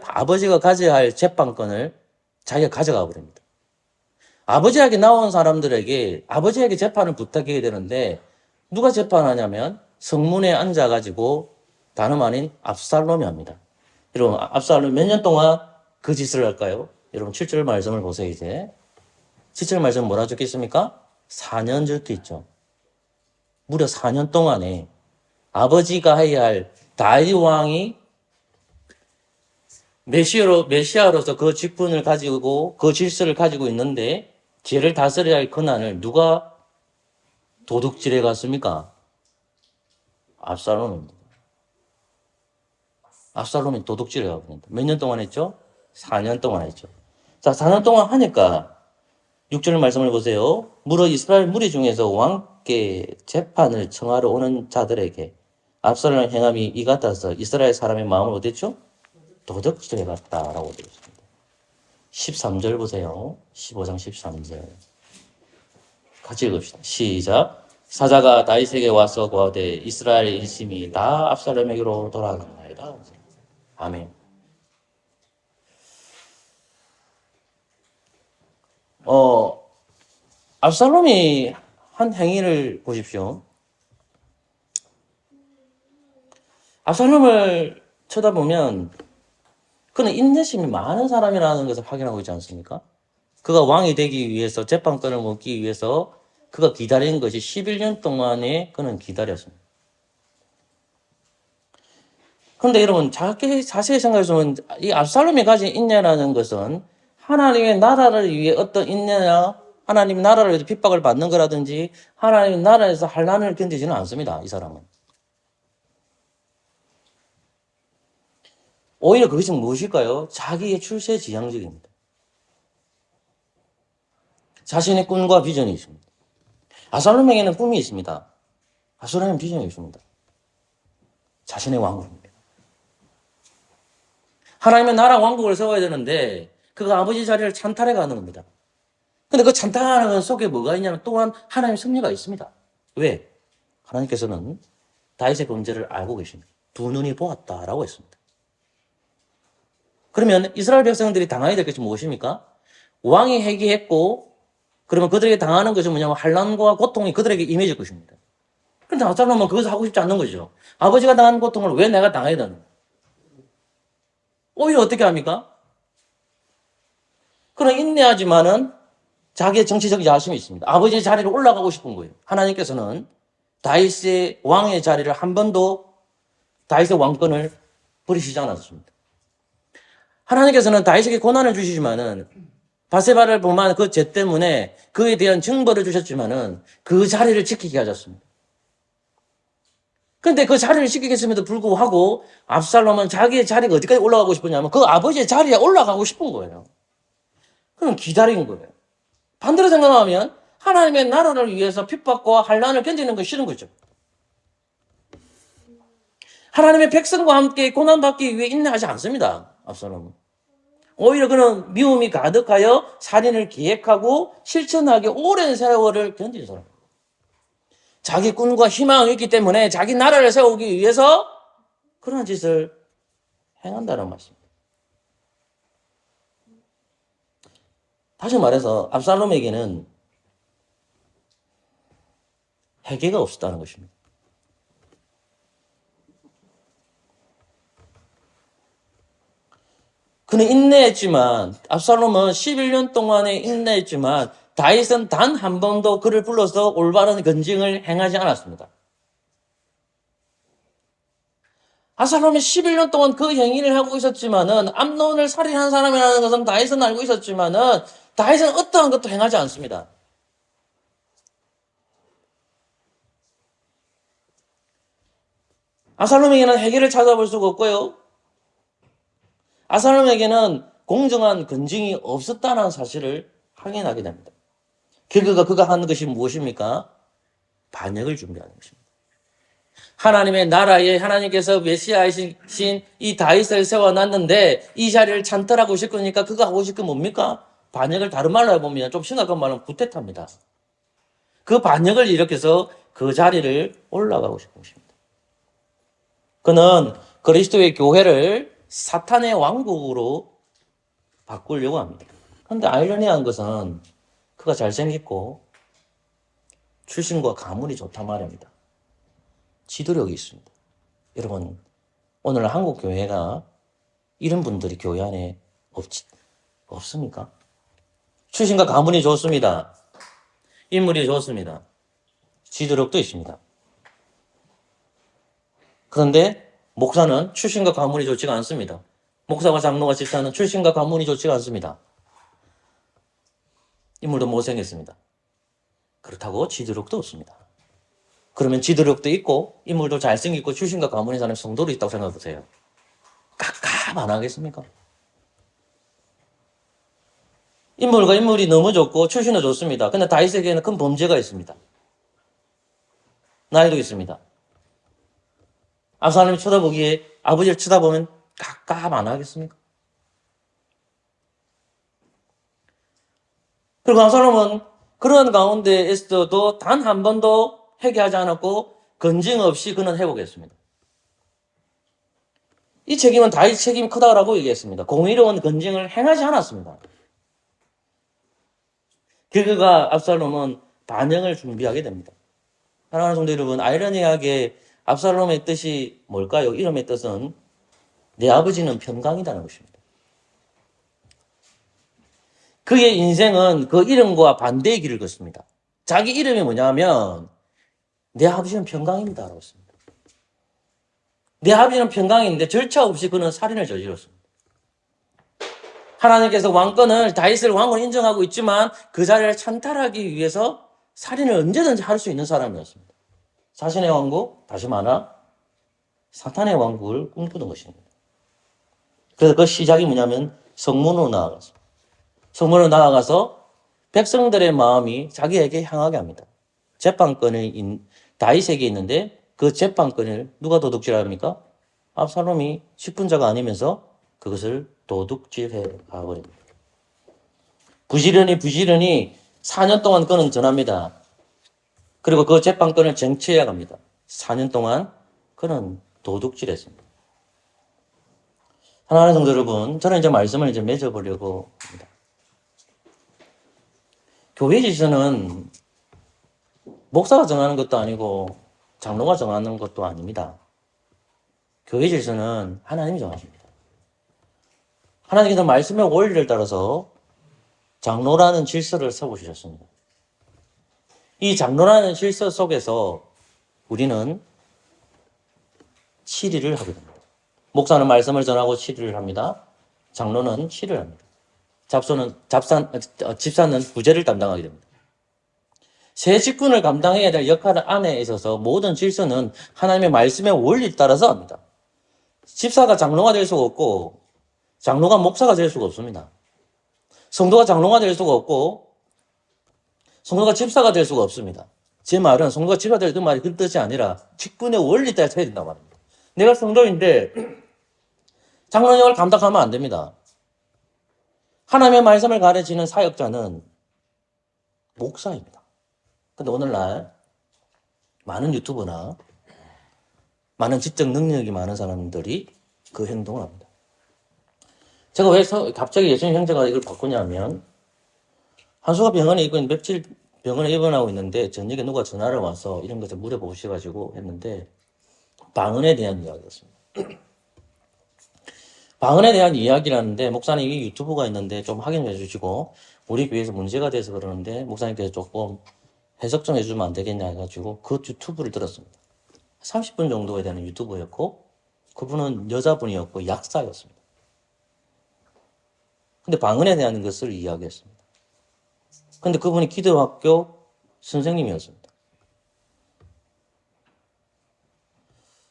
아버지가 가져야 할 재판권을 자기가 가져가 버립니다. 아버지에게 나온 사람들에게 아버지에게 재판을 부탁해야 되는데 누가 재판하냐면 성문에 앉아가지고 다름 아닌 압살롬이 합니다. 여러분, 압살롬이 몇 년 동안 그 짓을 할까요? 여러분, 7절 말씀을 보세요, 이제. 7절 말씀 뭐라 적혀 있습니까? 4년 적혀 있죠. 무려 4년 동안에 아버지가 해야 할 다윗 왕이 메시아로서 그 직분을 가지고 그 질서를 가지고 있는데 죄를 다스려야 할 권한을 누가 도둑질해 갔습니까? 압살롬입니다. 압살롬이 도둑질해 가버립니다. 몇 년 동안 했죠? 4년 동안 했죠. 자, 4년 동안 하니까 6절 말씀을 보세요. 무려 이스라엘 무리 중에서 왕께 재판을 청하러 오는 자들에게 압살롬의 행함이 이 같아서 이스라엘 사람의 마음을 어땠죠? 도둑질해 갔다라고 되어 있습니다. 13절 보세요. 15장 13절. 같이 읽읍시다. 시작. 사자가 다윗에게 와서 고하되 이스라엘의 인심이 다 압살롬에게로 돌아가나이다. 아멘. 압살롬이 한 행위를 보십시오. 압살롬을 쳐다보면 그는 인내심이 많은 사람이라는 것을 확인하고 있지 않습니까? 그가 왕이 되기 위해서 재판권을 얻기 위해서 그가 기다린 것이 11년 동안에 그는 기다렸습니다. 그런데 여러분 자세히 생각해보면 이 압살롬이 가진 인내라는 것은 하나님의 나라를 위해 어떤 인내나 하나님의 나라를 위해서 핍박을 받는 거라든지 하나님의 나라에서 환난을 견디지는 않습니다. 이 사람은. 오히려 그것이 무엇일까요? 자기의 출세지향적입니다. 자신의 꿈과 비전이 있습니다. 압살롬에게는 꿈이 있습니다. 압살롬에게는 비전이 있습니다. 자신의 왕국입니다. 하나님의 나라 왕국을 세워야 되는데 그가 아버지 자리를 찬탈해 가는 겁니다. 근데 그 찬탈하는 속에 뭐가 있냐면 또한 하나님의 섭리가 있습니다. 왜? 하나님께서는 다윗의 범죄를 알고 계십니다. 두 눈이 보았다라고 했습니다. 그러면 이스라엘 백성들이 당해야 될 것이 무엇입니까? 왕이 회개했고 그러면 그들에게 당하는 것이 뭐냐면 환난과 고통이 그들에게 임해질 것입니다. 그런데 압살롬은 그것을 하고 싶지 않는 거죠. 아버지가 당한 고통을 왜 내가 당해야 되는 거예요? 오히려 어떻게 합니까? 그런 인내하지만은 자기의 정치적 야심이 있습니다. 아버지의 자리로 올라가고 싶은 거예요. 하나님께서는 다윗의 왕의 자리를 한 번도 다윗의 왕권을 버리시지 않았습니다. 하나님께서는 다윗에게 고난을 주시지만은 바세바를 범한 그 죄 때문에 그에 대한 징벌을 주셨지만은 그 자리를 지키게 하셨습니다. 그런데 그 자리를 지키겠음에도 불구하고 압살롬은 자기의 자리가 어디까지 올라가고 싶었냐면 그 아버지의 자리에 올라가고 싶은 거예요. 그럼 기다린 거예요. 반대로 생각하면 하나님의 나라를 위해서 핍박과 환난을 견디는 건 싫은 거죠. 하나님의 백성과 함께 고난받기 위해 인내하지 않습니다. 압살롬은. 오히려 그는 미움이 가득하여 살인을 기획하고 실천하기 오랜 세월을 견딘 사람. 자기 꿈과 희망이 있기 때문에 자기 나라를 세우기 위해서 그런 짓을 행한다는 말씀입니다. 다시 말해서 압살롬에게는 회개가 없었다는 것입니다. 그는 인내했지만 압살롬은 11년 동안에 인내했지만 다윗은 단 한 번도 그를 불러서 올바른 건징을 행하지 않았습니다. 압살롬이 11년 동안 그 행위를 하고 있었지만은 암논을 살인한 사람이라는 것은 다윗은 알고 있었지만은 다윗은 어떠한 것도 행하지 않습니다. 압살롬에게는 회개를 찾아볼 수가 없고요. 압살롬에게는 공정한 건징이 없었다는 사실을 확인하게 됩니다. 결과가 그가 하는 것이 무엇입니까? 반역을 준비하는 것입니다. 하나님의 나라에 하나님께서 메시아이신 이 다윗을 세워놨는데 이 자리를 찬탈하고 싶으니까 그가 하고 싶은 게 뭡니까? 반역을 다른 말로 해보면 좀 심각한 말은 구테타입니다. 그 반역을 일으켜서 그 자리를 올라가고 싶은 것입니다. 그는 그리스도의 교회를 사탄의 왕국으로 바꾸려고 합니다. 그런데 아이러니한 것은 그가 잘생겼고 출신과 가문이 좋단 말입니다. 지도력이 있습니다. 여러분, 오늘 한국 교회가 이런 분들이 교회 안에 없습니까? 출신과 가문이 좋습니다. 인물이 좋습니다. 지도력도 있습니다. 그런데 목사는 출신과 가문이 좋지가 않습니다. 목사와 장로가 집사는 출신과 가문이 좋지가 않습니다. 인물도 못생겼습니다. 그렇다고 지도력도 없습니다. 그러면 지도력도 있고 인물도 잘생기고 출신과 가문의 사람이 성도로 있다고 생각해 보세요. 깝깝 안 하겠습니까? 인물과 인물이 너무 좋고 출신도 좋습니다. 근데 다윗에게는 큰 범죄가 있습니다. 나이도 있습니다. 압살롬이 쳐다보기에 아버지를 쳐다보면 깝깝 안 하겠습니까? 그리고 압살롬은 그런 가운데에서도 단 한 번도 회개하지 않았고 건징 없이 그는 회복했습니다. 이 책임은 다윗 책임이 크다라고 얘기했습니다. 공의로운 건징을 행하지 않았습니다. 결과가 압살롬은 반영을 준비하게 됩니다. 사랑하는 성도 여러분, 아이러니하게 압살롬의 뜻이 뭘까요? 이름의 뜻은 내 아버지는 평강이라는 것입니다. 그의 인생은 그 이름과 반대의 길을 걷습니다. 자기 이름이 뭐냐면 내 아버지는 평강입니다라고 했습니다. 내 아버지는 평강인데 절차 없이 그는 살인을 저질렀습니다. 하나님께서 왕권을 다윗을 왕으로 인정하고 있지만 그 자리를 찬탈하기 위해서 살인을 언제든지 할 수 있는 사람이었습니다. 자신의 왕국, 다시 말하 사탄의 왕국을 꿈꾸는 것입니다. 그래서 그 시작이 뭐냐면 성문으로 나아갔습니다. 성문으로 나아가서 백성들의 마음이 자기에게 향하게 합니다. 재판권이 다윗에게 있는데 그 재판권을 누가 도둑질합니까? 압살롬이 직분자가 아니면서 그것을 도둑질해 가버립니다. 부지런히 4년 동안 그는 전합니다. 그리고 그 재판권을 쟁취해 갑니다. 4년 동안 그는 도둑질했습니다. 사랑하는 성도 여러분, 저는 이제 말씀을 이제 맺어보려고 합니다. 교회 질서는 목사가 정하는 것도 아니고 장로가 정하는 것도 아닙니다. 교회 질서는 하나님이 정하십니다. 하나님께서 말씀의 원리를 따라서 장로라는 질서를 세워주셨습니다. 이 장로라는 질서 속에서 우리는 치리를 하게 됩니다. 목사는 말씀을 전하고 치리를 합니다. 장로는 치리를 합니다. 집사는 부재를 담당하게 됩니다. 세 직분을 감당해야 될 역할 안에 있어서 모든 질서는 하나님의 말씀의 원리에 따라서 합니다. 집사가 장로가 될 수가 없고 장로가 목사가 될 수가 없습니다. 성도가 장로가 될 수가 없고 성도가 집사가 될 수가 없습니다. 제 말은 성도가 집사가 될 그 말이 그 뜻이 아니라 직분의 원리에 따라서 해야 된다고 말합니다. 내가 성도인데 장로역을 감당하면 안 됩니다. 하나님의 말씀을 가르치는 사역자는 목사입니다. 근데 오늘날 많은 유튜버나 많은 지적 능력이 많은 사람들이 그 행동을 합니다. 제가 왜 갑자기 예수님 형제가 이걸 바꾸냐면 한수가 병원에 입고 있는 며칠 병원에 입원하고 있는데 저녁에 누가 전화를 와서 이런 것을 물어보시가지고 했는데 방언에 대한 이야기였습니다. 방언에 대한 이야기라는데 목사님 이 유튜브가 있는데 좀 확인해 주시고 우리 교회에서 문제가 돼서 그러는데 목사님께서 조금 해석 좀 해주면 안 되겠냐 해가지고 그 유튜브를 들었습니다. 30분 정도에 되는 유튜브였고 그분은 여자분이었고 약사였습니다. 근데 방언에 대한 것을 이야기했습니다. 근데 그분이 기도학교 선생님이었습니다.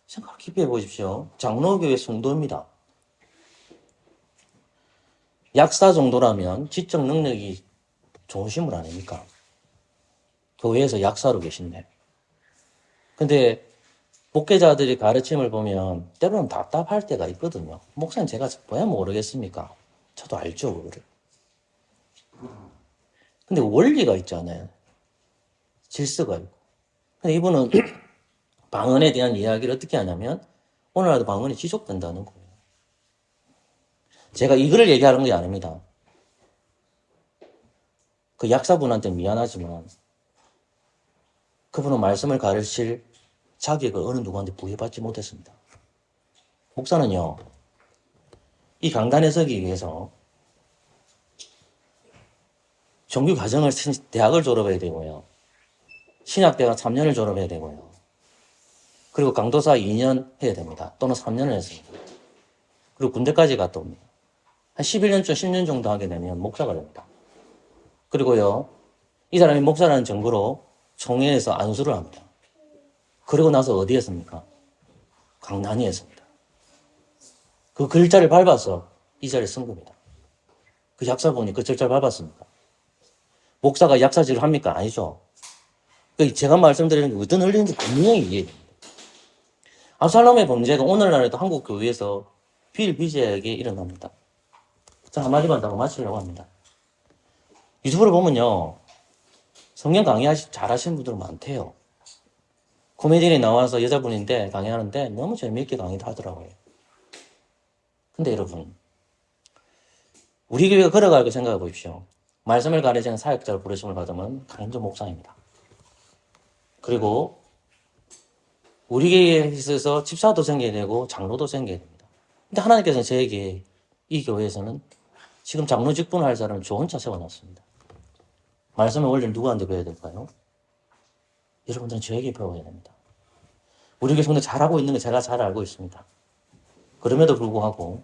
생각 깊이 해보십시오. 장로교회 성도입니다. 약사 정도라면 지적 능력이 좋으신 분 아닙니까? 교회에서 약사로 계신데. 근데 목회자들이 가르침을 보면 때로는 답답할 때가 있거든요. 목사님 제가 왜 모르겠습니까? 저도 알죠, 그거를. 근데 원리가 있잖아요. 질서가 있고. 근데 이분은 방언에 대한 이야기를 어떻게 하냐면 오늘날도 방언이 지속된다는 거예요. 제가 이거를 얘기하는 게 아닙니다. 그 약사분한테 미안하지만 그분은 말씀을 가르칠 자격을 어느 누구한테 부여받지 못했습니다. 목사는요, 이 강단에 서기 위해서 정규 과정을 대학을 졸업해야 되고요. 신학대학 3년을 졸업해야 되고요. 그리고 강도사 2년 해야 됩니다. 또는 3년을 했습니다. 그리고 군대까지 갔다 옵니다. 한 11년쯤 10년 정도 하게 되면 목사가 됩니다. 그리고요, 이 사람이 목사라는 증거로 총회에서 안수를 합니다. 그리고 나서 어디 했습니까? 강단위 했습니다. 그 글자를 밟아서 이 자리에 쓴 겁니다. 그 약사분이 그 글자를 밟았습니까? 목사가 약사직을 합니까? 아니죠. 제가 말씀드리는 게 어떤 흘리는지 분명히 이해됩니다. 압살롬의 범죄가 오늘날에도 한국 교회에서 비일비재하게 일어납니다. 자, 한마디만 더 마치려고 합니다. 유튜브를 보면요, 성경 잘하시는 분들 많대요. 코미디언이 나와서 여자분인데 강의하는데 너무 재미있게 강의도 하더라고요. 근데 여러분, 우리 교회가 걸어갈 거 생각해 보십시오. 말씀을 가르치는 사역자를 부르심을 받으면 강인조 목사입니다. 그리고 우리 교회에 있어서 집사도 생겨야 되고 장로도 생겨야 됩니다. 근데 하나님께서는 저에게 이 교회에서는 지금 장로 직분을 할 사람을 저 혼자 세워놨습니다. 말씀의 원리를 누구한테 배워야 될까요? 여러분들은 저에게 배워야 됩니다. 우리 교회 성도 잘하고 있는 거 제가 잘 알고 있습니다. 그럼에도 불구하고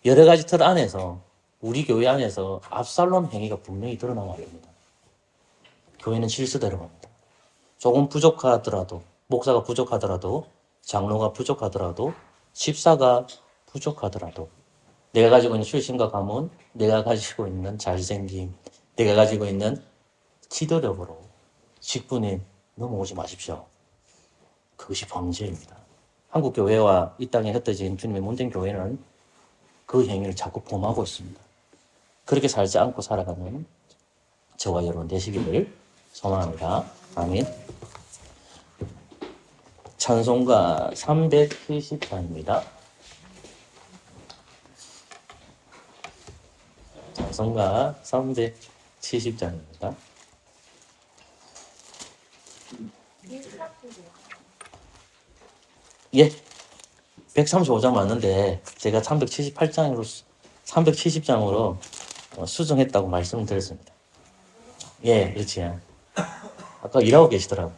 여러 가지 틀 안에서 우리 교회 안에서 압살롬 행위가 분명히 드러나야 됩니다. 교회는 질서대로 갑니다. 조금 부족하더라도, 목사가 부족하더라도, 장로가 부족하더라도, 집사가 부족하더라도, 내가 가지고 있는 출신과 가문, 내가 가지고 있는 잘생김, 내가 가지고 있는 지도력으로 직분에 넘어오지 마십시오. 그것이 범죄입니다. 한국 교회와 이 땅에 흩어진 주님의 몸된 교회는 그 행위를 자꾸 범하고 있습니다. 그렇게 살지 않고 살아가는 저와 여러분 되시기를 소망합니다. 아멘. 찬송가 374입니다. 자성가 370장입니다. 예, 135장 맞는데 제가 370장으로 수정했다고 말씀을 드렸습니다. 예, 그렇지. 아까 일하고 계시더라고요.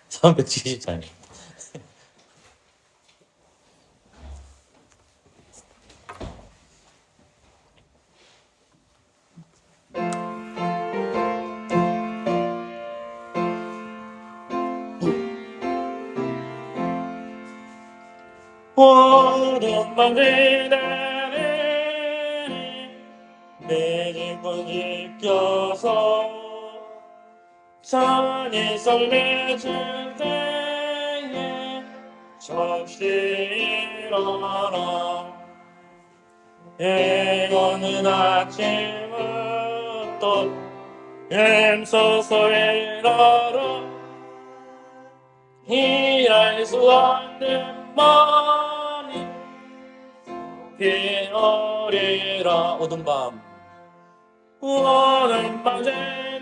370장. 오랜만 지내니 내 집을 지켜서 산이 썰매질 때에 적시 일어나 해오는 아침부터 힘써서 일하러 일할 수 없는 마음이 피어리라. 어두운 밤 지내니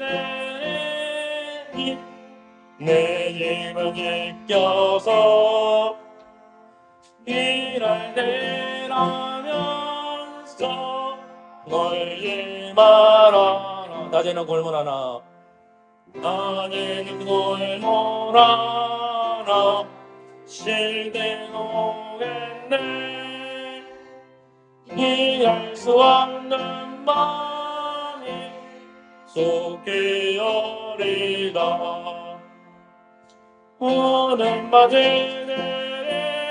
내 집을 지켜서 일할 때라면서 놀지 말아라. 낮에는 골몰하나 낮에는 골몰하나 쉴때는 오겠네. 이해할 수 없는 마음이 속이어리다. 오랜만 지내니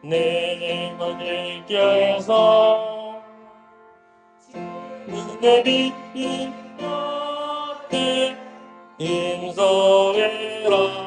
내 집을 지켜서 내리 곁에 인서해라우.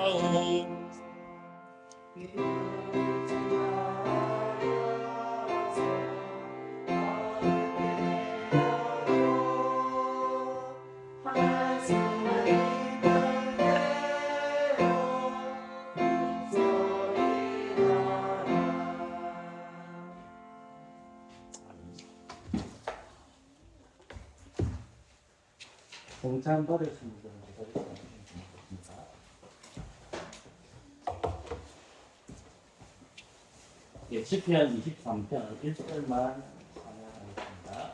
공찬 받으신 분들은 예, 시편 23편 1절만 찬양하겠습니다.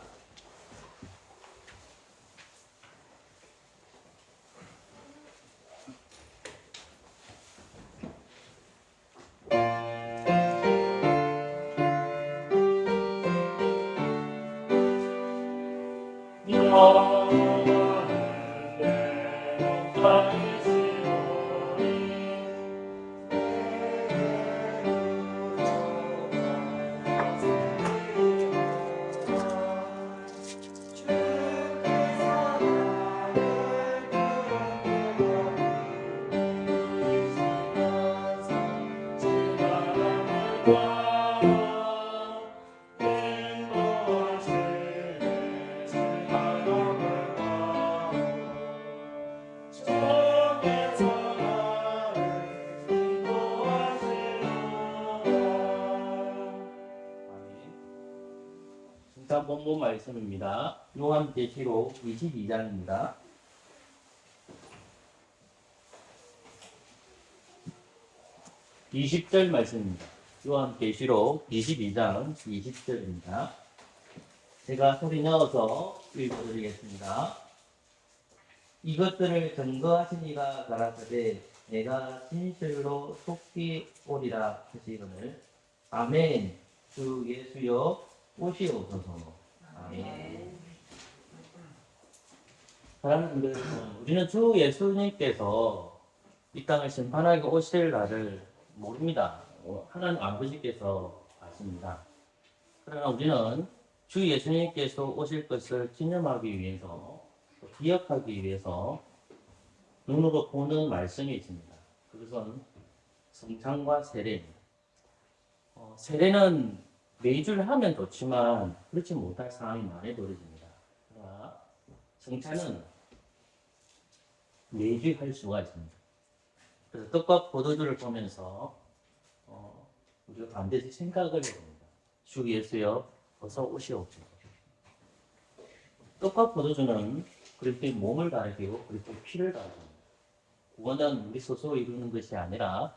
자, 본문 말씀입니다. 요한계시록 22장입니다. (20절) 말씀입니다. 요한계시록 22장 20절입니다. 제가 소리 넣어서 읽어드리겠습니다. 이것들을 증거하신 이가 가라사대 내가 진실로 속히 오리라 하시거늘. 아멘. 주 예수여 오시옵소서. 아멘. 사랑하는 분들, 우리는 주 예수님께서 이 땅을 심판하게 오실 날을 모릅니다. 하나님 아버지께서 아십니다. 그러나 우리는 주 예수님께서 오실 것을 기념하기 위해서, 기억하기 위해서 눈으로 보는 말씀이 있습니다. 그것은 성찬과 세례입니다. 세례는 매주를 하면 좋지만 그렇지 못할 상황이 많이 벌어집니다. 그러나 성찬은 매주 할 수가 있습니다. 그래서 떡과 포도주를 보면서 우리가 반드시 생각을 해봅니다. 주 예수여 어서 오시옵소서. 떡과 포도주는 그리스도의 몸을 가리키고 그리스도의 피를 가리킵니다. 구원은 우리 스스로 이루는 것이 아니라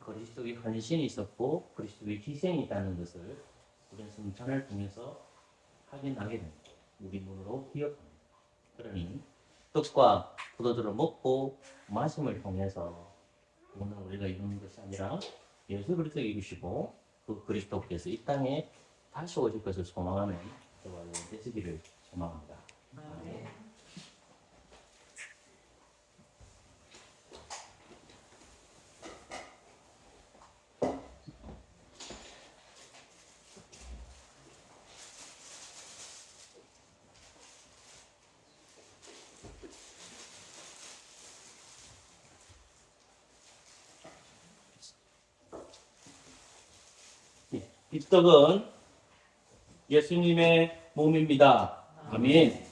그리스도의 헌신이 있었고 그리스도의 희생이 있다는 것을 우리는 성찬을 통해서 확인하게 됩니다. 우리 눈으로 기억합니다. 그러니 떡과 포도주를 먹고 마심을 통해서 구원은 우리가 이루는 것이 아니라 예수 그리스도가 이루시고 그 그리스도께서 이 땅에 다시 오실 것을 소망하는 저와 여러분 되시기를 소망합니다. 아멘. 이 떡은 예수님의 몸입니다. 아멘.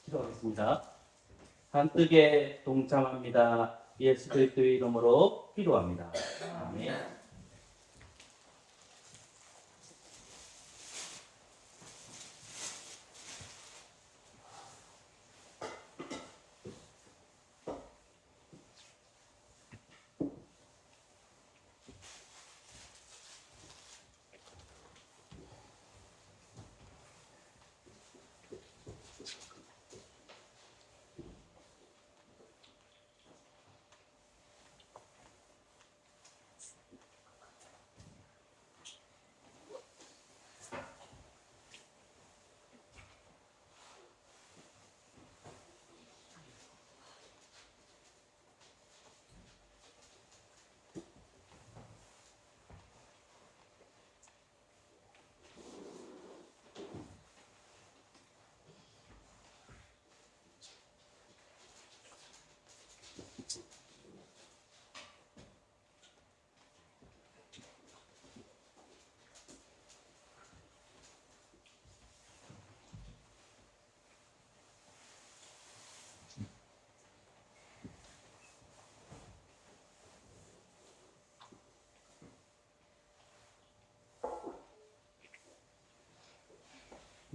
기도하겠습니다. 한뜻에 동참합니다. 예수 그리스도의 이름으로 기도합니다. 아멘.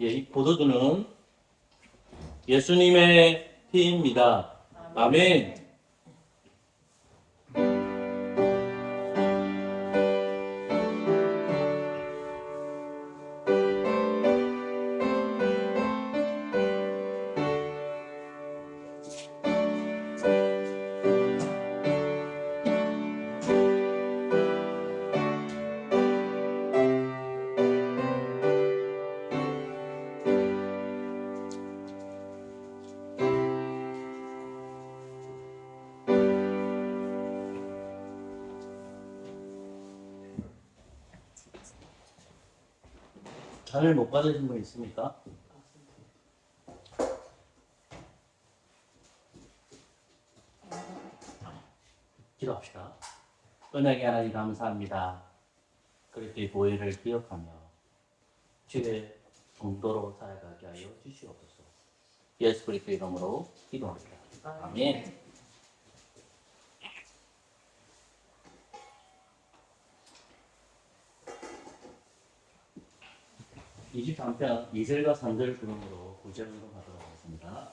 예, 이 포도주는 예수님의 피입니다. 아멘. 잔을 못 받으신 분 있습니까? 기도합시다. 은혜의 하나님 감사합니다. 그리스도의 보혈을 기억하며 주의 공도로 살아가게 하여 주시옵소서. 예수 그리스도의 이름으로 기도합니다. 아멘. 23편 2절과 3절 구름으로 구절 운동하도록 하겠습니다.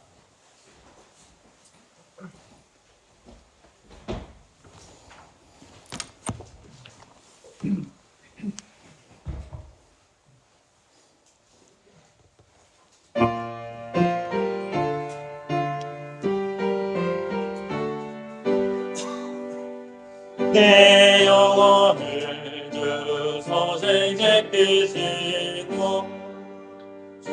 내 영혼을 주 소생 제끼시고 주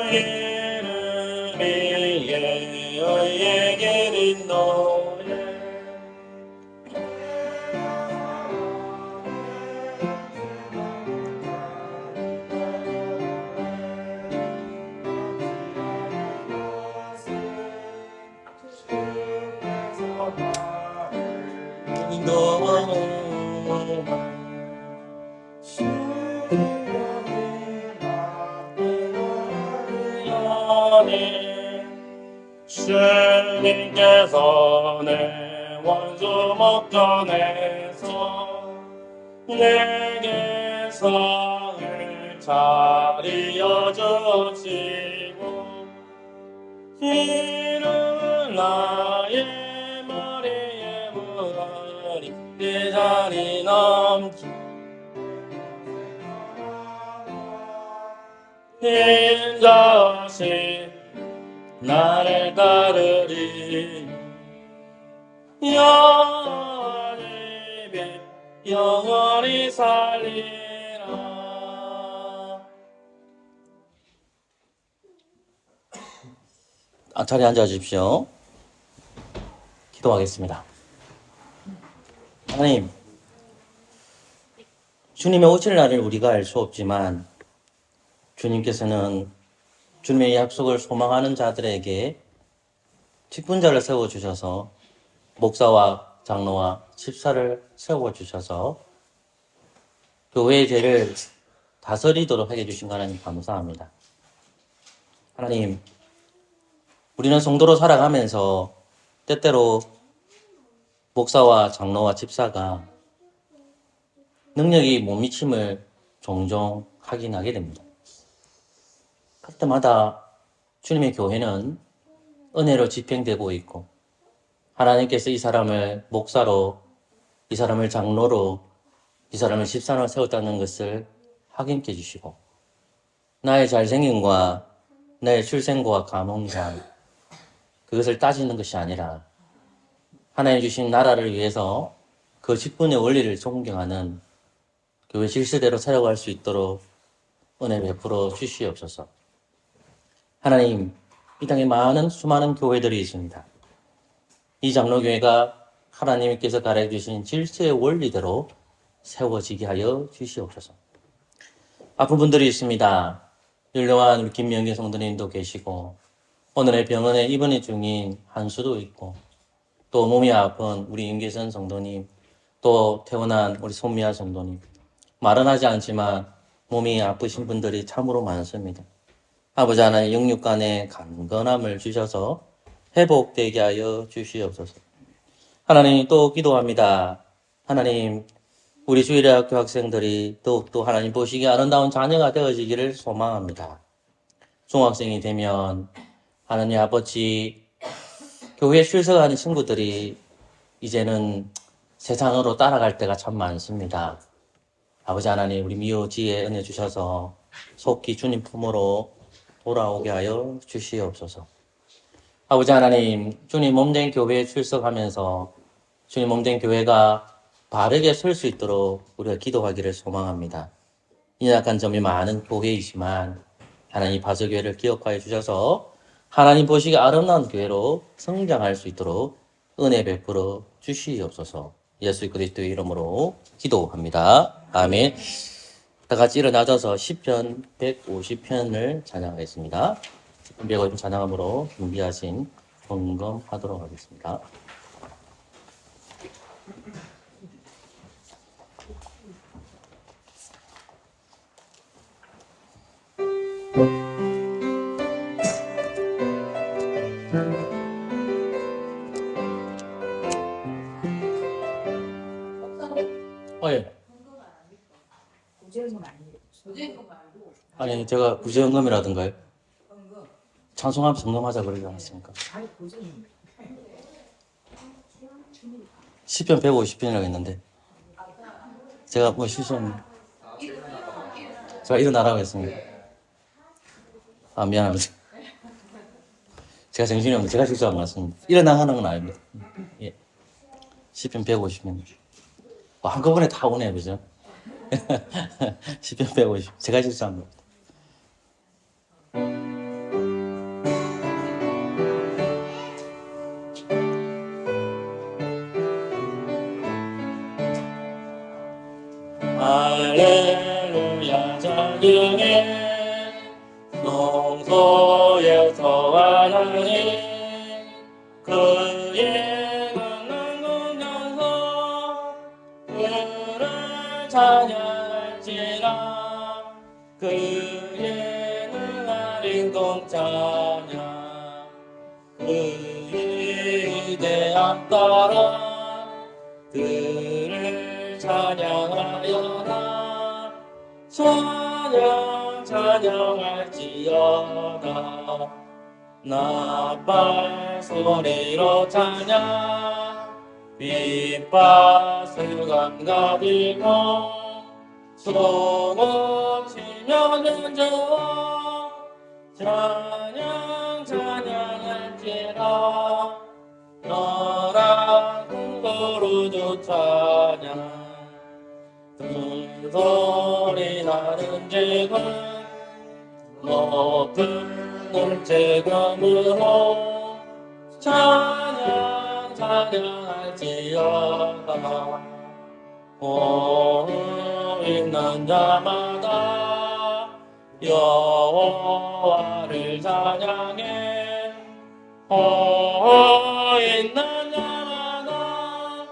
이름 위에 의에게 인도해 주님께서 내 원수 목전에서 내게 상을 차리어 주시고 이는 나의 머리에 무언이 대잔이 넘치 인자시 나를 따르리 영원히 살리라. 자리에 앉아 주십시오. 기도하겠습니다. 하나님, 주님의 오실 날을 우리가 알 수 없지만 주님께서는 주님의 약속을 소망하는 자들에게 직분자를 세워주셔서 목사와 장로와 집사를 세워주셔서 교회의 죄를 다스리도록 해주신 하나님 감사합니다. 하나님, 우리는 성도로 살아가면서 때때로 목사와 장로와 집사가 능력이 못 미침을 종종 확인하게 됩니다. 그때마다 주님의 교회는 은혜로 집행되고 있고 하나님께서 이 사람을 목사로, 이 사람을 장로로, 이 사람을 집사로 세웠다는 것을 확인해 주시고 나의 잘생김과 나의 출생과 가문과 그것을 따지는 것이 아니라 하나님 주신 나라를 위해서 그 직분의 원리를 존경하는 교회 질서대로 살아갈 수 있도록 은혜 베풀어 주시옵소서. 하나님, 이 땅에 수많은 교회들이 있습니다. 이 장로교회가 하나님께서 가르쳐주신 질서의 원리대로 세워지게 하여 주시옵소서. 아픈 분들이 있습니다. 율령한 우리 김명기 성도님도 계시고 오늘의 병원에 입원해 중인 한수도 있고 또 몸이 아픈 우리 임계선 성도님, 또 태어난 우리 손미아 성도님, 말은 하지 않지만 몸이 아프신 분들이 참으로 많습니다. 아버지 하나님 영육간에 강건함을 주셔서 회복되게 하여 주시옵소서. 하나님 또 기도합니다. 하나님 우리 주일학교 학생들이 더욱더 하나님 보시기에 아름다운 자녀가 되어지기를 소망합니다. 중학생이 되면 하나님 아버지 교회에 출석하는 친구들이 이제는 세상으로 따라갈 때가 참 많습니다. 아버지 하나님 우리 미호지에 은혜 주셔서 속히 주님 품으로 돌아오게 하여 주시옵소서. 아버지 하나님 주님 몸된 교회에 출석하면서 주님 몸된 교회가 바르게 설 수 있도록 우리가 기도하기를 소망합니다. 연약한 점이 많은 교회이지만 하나님 바서교회를 기억하여 주셔서 하나님 보시기에 아름다운 교회로 성장할 수 있도록 은혜 베풀어 주시옵소서. 예수 그리스도의 이름으로 기도합니다. 아멘. 다 같이 일어나셔서 시편 150편을 찬양하겠습니다. 시편 150편 찬양함으로 준비하신 점검하도록 하겠습니다. 제가 구제연금이라든가요? 찬송하면 성금하자 그러지 않았습니까? 시편 150편이라고 했는데 제가 뭐 실수했네. 제가 일어나라고 했습니다. 아, 미안합니다. 제가 정신이 없는데 제가 실수한 것 같습니다. 일어나가는 건 아닙니다. 예. 시편 150편. 한꺼번에 다 오네요, 그죠? 시편 150. 제가 실수한 겁니다. 할렐루야 자경에 농소에서 하나님 그의 강한 공연서 그를 찬양할지라 그의 능한 인공 찬양 그의 위대함 따라 그를 찬양하여라 찬양할지어다 나팔 소리로 찬양 빛밭을 감가들고 소고 치며 연주어 찬양할지라 너랑 흥거로도 찬양 큰 소리 나는 지금 높은 음체감으로 찬양할지어다 오 있는 자마다 여호와를 찬양해 오 있는 자마다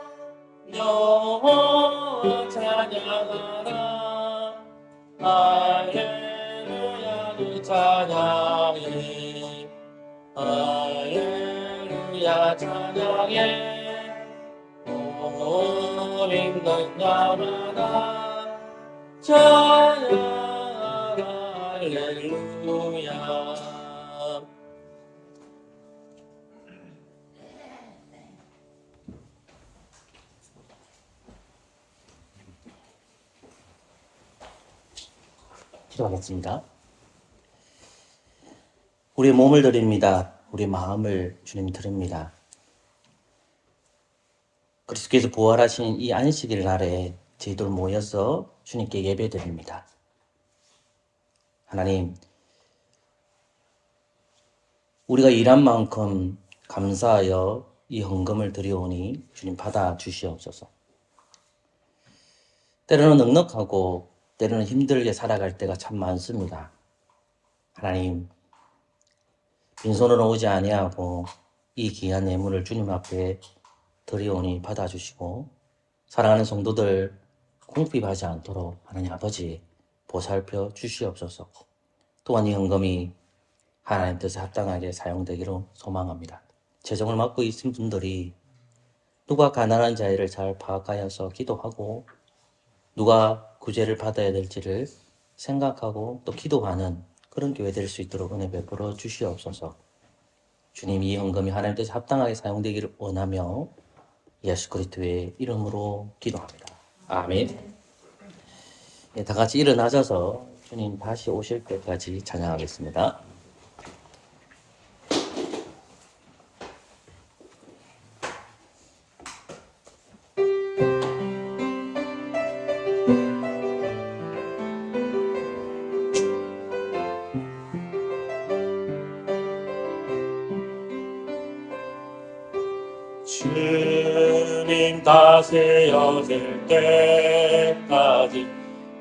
여호와 찬양하라 할렐루야를 찬양해 할렐루야 찬양해 오 믿는 자마다 찬양하라 할렐루야. 기도하겠습니다. 우리 몸을 드립니다. 우리 마음을 주님 드립니다. 그리스도께서 부활하신 이 안식일 날에 저희들 모여서 주님께 예배드립니다. 하나님, 우리가 일한 만큼 감사하여 이 헌금을 드리오니 주님 받아 주시옵소서. 때로는 넉넉하고 때로는 힘들게 살아갈 때가 참 많습니다. 하나님, 빈손으로 오지 아니하고 이 귀한 예물을 주님 앞에 드리오니 받아주시고 사랑하는 성도들 궁핍하지 않도록 하나님 아버지 보살펴 주시옵소서. 또한 이 헌금이 하나님 뜻에 합당하게 사용되기로 소망합니다. 재정을 맡고 있는 분들이 누가 가난한 자들을 잘 파악하여서 기도하고 누가 구제를 받아야 될지를 생각하고 또 기도하는 그런 교회 될 수 있도록 은혜 베풀어 주시옵소서. 주님, 이 헌금이 하나님 뜻에 합당하게 사용되기를 원하며 예수 그리스도의 이름으로 기도합니다. 아멘. 예, 다 같이 일어나셔서 주님 다시 오실 때까지 찬양하겠습니다. 주님 다시 오실 때까지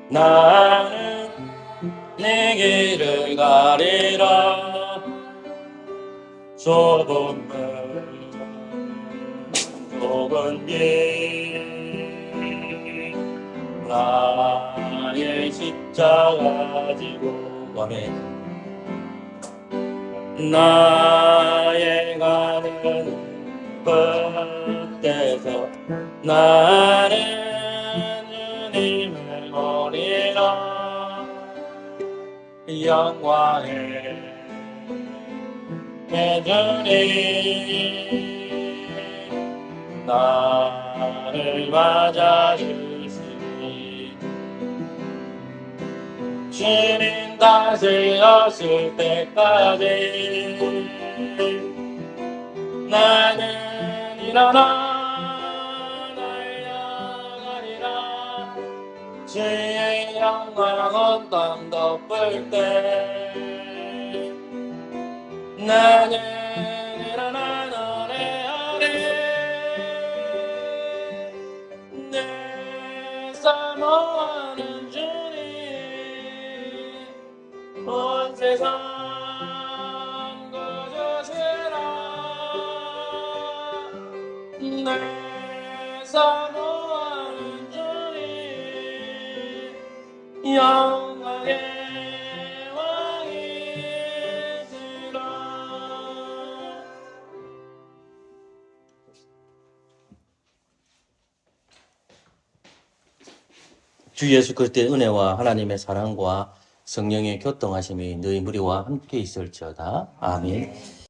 나는 내 길을 가리라. 좁은 길 나의 십자가 지고 아멘. 나의 가는 끝에서 나는 주님을 보리라. 영광을 해주니 나를 맞아주시니 주님 다스렸을 때까지 나는 일어나 달려가리라 주의 영광 온땅 덮을 때 나는 일어나 노래하리 내 사모하는 주님 온 세상 거저세라 내 사모하는 주님 영광의 주 예수 그리스도의 은혜와 하나님의 사랑과 성령의 교통하심이 너희 무리와 함께 있을지어다. 아멘.